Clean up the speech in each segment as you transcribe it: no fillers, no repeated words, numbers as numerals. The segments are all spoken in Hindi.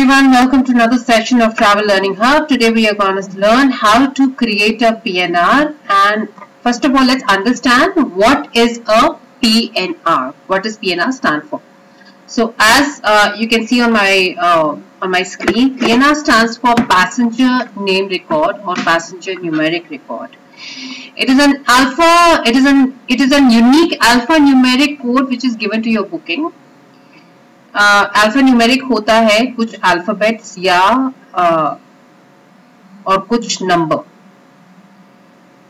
everyone, welcome to another session of Travel Learning Hub. Today we are going to learn how to create a PNR, and first of all let's understand what is a PNR. What does PNR stand for? So as you can see on my screen, PNR stands for Passenger Name Record or Passenger Numeric Record. It is an unique alphanumeric code which is given to your booking. Alphanumeric होता है कुछ अल्फाबेट्स या और कुछ नंबर.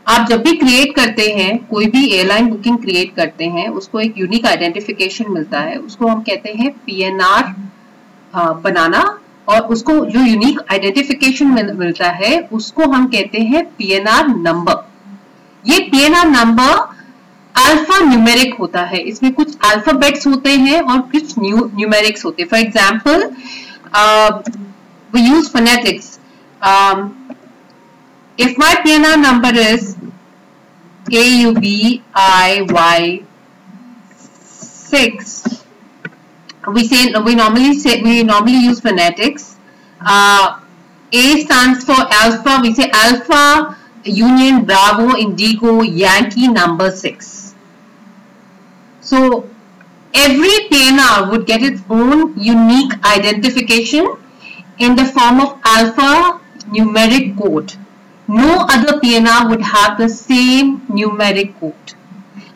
आप जब भी क्रिएट करते हैं, कोई भी एयरलाइन बुकिंग क्रिएट करते हैं, उसको एक यूनिक आइडेंटिफिकेशन मिलता है, उसको हम कहते हैं पीएनआर बनाना, और उसको जो यूनिक आइडेंटिफिकेशन मिलता है उसको हम कहते हैं पीएनआर नंबर. ये पीएनआर नंबर अल्फा न्यूमेरिक होता है. इसमें कुछ अल्फाबेट्स होते हैं और कुछ न्यूमेरिक्स होते हैं. For example we use phonetics. If my PNR number is AUBIY 6, we normally use phonetics. A stands for alpha. We say alpha Union Bravo Indigo Yankee number 6. So every PNR would get its own unique identification in the form of alphanumeric code. No other PNR would have the same numeric code.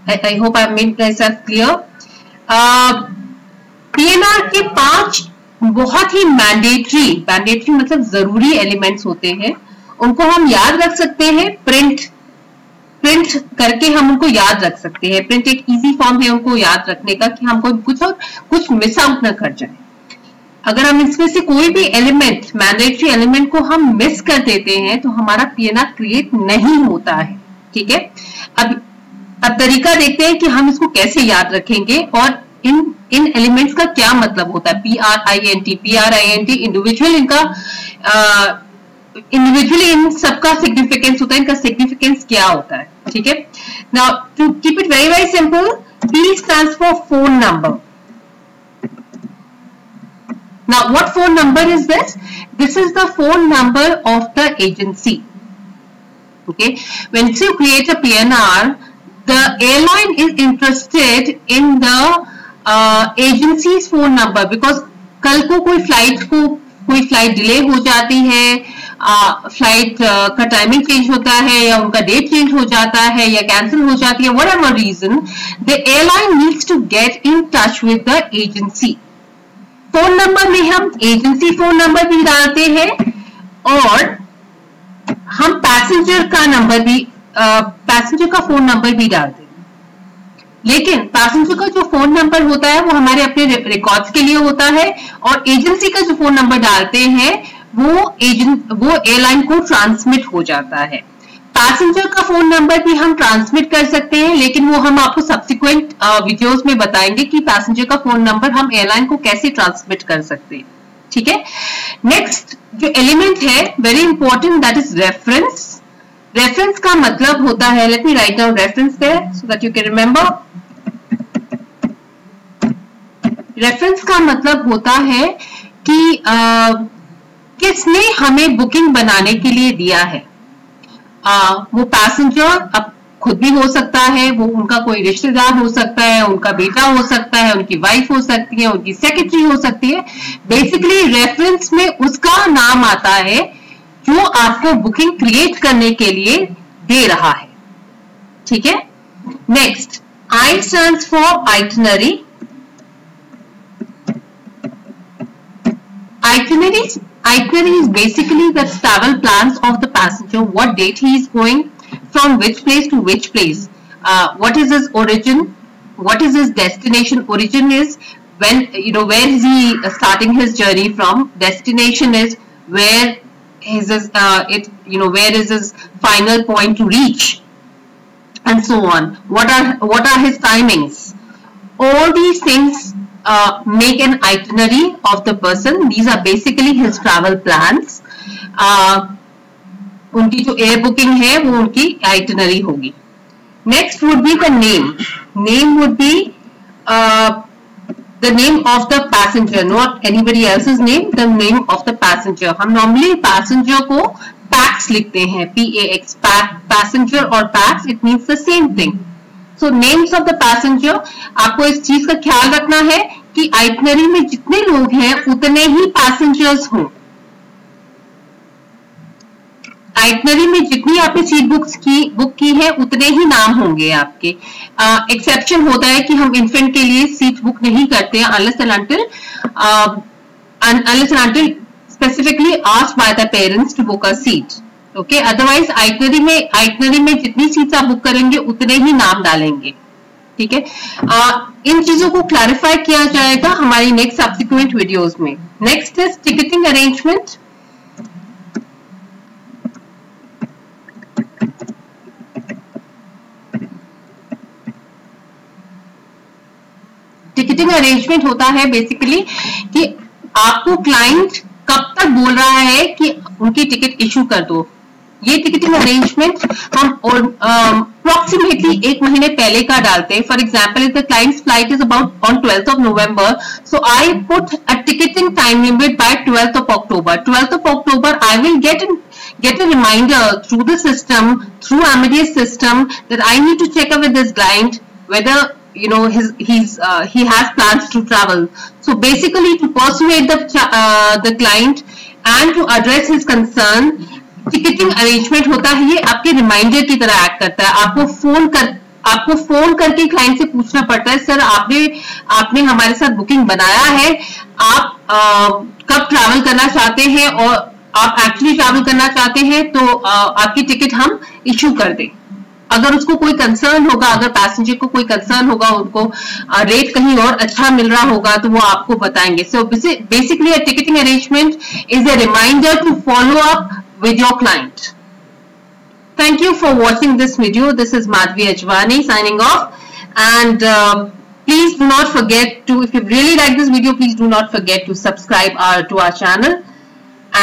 I hope I made myself clear. PNR के 5 बहुत ही मैंडेटरी मतलब जरूरी एलिमेंट्स होते हैं. उनको हम याद रख सकते हैं. प्रिंट करके हम उनको याद रख सकते हैं. प्रिंट एक इजी फॉर्म है उनको याद रखने का कि हमको कुछ मिस आउट ना कर जाए. अगर हम इसमें से कोई भी एलिमेंट, मैंडेटरी एलिमेंट को हम मिस कर देते हैं तो हमारा पीएनआर क्रिएट नहीं होता है. ठीक है. अब तरीका देखते हैं कि हम इसको कैसे याद रखेंगे और इन एलिमेंट्स का क्या मतलब होता है. PRINT इंडिविजुअली इन सबका सिग्निफिकेंस होता है. इनका सिग्निफिकेंस क्या होता है. ठीक है. Now to keep it very very simple, P stands for phone number. Now what phone number is this? This is the phone number of the agency. Okay. When you create a PNR, the airline is interested in the agency's phone number, because कल को कोई फ्लाइट डिले हो जाती है, फ्लाइट का टाइमिंग चेंज होता है या उनका डेट चेंज हो जाता है या कैंसिल हो जाती है, whatever reason, the airline needs to get in touch with the agency. Phone number में हम एजेंसी फोन नंबर भी डालते हैं और हम पैसेंजर का फोन नंबर भी डालते हैं. लेकिन पैसेंजर का जो फोन नंबर होता है वो हमारे अपने रिकॉर्ड्स के लिए होता है, और एजेंसी का जो फोन नंबर डालते हैं वो एयरलाइन को ट्रांसमिट हो जाता है. पैसेंजर का फोन नंबर भी हम ट्रांसमिट कर सकते हैं, लेकिन वो हम आपको सब्सिक्वेंट वीडियोस में बताएंगे कि पैसेंजर का फोन नंबर हम एयरलाइन को कैसे ट्रांसमिट कर सकते हैं. ठीक है. नेक्स्ट जो एलिमेंट है very important, that is reference. Reference का मतलब होता है, let me write down reference there so that you can remember. Reference का मतलब होता है कि किसने हमें बुकिंग बनाने के लिए दिया है. वो पैसेंजर अब खुद भी हो सकता है, वो उनका कोई रिश्तेदार हो सकता है, उनका बेटा हो सकता है, उनकी वाइफ हो सकती है, उनकी सेक्रेटरी हो सकती है. बेसिकली रेफरेंस में उसका नाम आता है जो आपको बुकिंग क्रिएट करने के लिए दे रहा है. ठीक है. Next, I stands for itinerary. Itinerary is basically the travel plans of the passenger, what date he is going, from which place to which place, what is his origin, what is his destination. Origin is when, where is he starting his journey from. Destination is where where is his final point to reach, and so on. What are his timings. All these things make an itinerary of the person. These are basically his travel plans. उनकी जो एयर बुकिंग है वो उनकी आइटिनरी होगी. Next would be the name. Name would be the name of the passenger, not anybody else's name, the name of the passenger. हम normally passenger को pax लिखते हैं, PAX, passenger और pax, it means the same thing. So names of the passenger, आपको इस चीज का ख्याल रखना है कि आइटनरी में जितने लोग हैं उतने ही पैसेंजर्स हों. आइटनरी में जितनी आपने सीट बुक की है उतने ही नाम होंगे आपके. एक्सेप्शन होता है कि हम इन्फेंट के लिए सीट बुक नहीं करते हैं unless and until specifically asked by the parents to book a seat. Okay, otherwise itinerary में जितनी सीट्स आप बुक करेंगे उतने ही नाम डालेंगे. ठीक है, इन चीजों को क्लैरिफाई किया जाएगा हमारी नेक्स्ट सब्सिक्वेंट वीडियोस में. Next is ticketing arrangement. Ticketing arrangement होता है बेसिकली कि आपको क्लाइंट कब तक बोल रहा है कि उनकी टिकट इशू कर दो. ये टिकटिंग अरेंजमेंट हम अप्रोक्सीमेटली 1 महीने पहले का डालते हैं. For example, if the clients flight is about on 12th of November, so I put a ticketing time limit by 12th of October. 12th of October, I will get a reminder through the system, through Amadeus system, that I need to check up with this client whether he has plans to travel. So basically, to persuade the client and to address his concern, ticketing arrangement होता है. ये आपके रिमाइंडर की तरह एक्ट करता है. आपको फोन करके क्लाइंट से पूछना पड़ता है, सर आपने हमारे साथ बुकिंग बनाया है, आप कब ट्रैवल करना चाहते हैं, और आप एक्चुअली ट्रैवल करना चाहते हैं तो आपकी टिकट हम इशू कर दें. अगर उसको कोई कंसर्न होगा, अगर पैसेंजर को कोई कंसर्न होगा, उनको रेट कहीं और अच्छा मिल रहा होगा, तो वो आपको बताएंगे. So basically a ticketing arrangement is a reminder to follow up with your client. Thank you for watching this video. This is Madhvi Ajwani signing off, and please do not forget to, if you really like this video, please do not forget to subscribe to our channel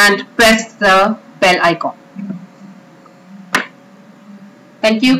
and press the bell icon. Thank you.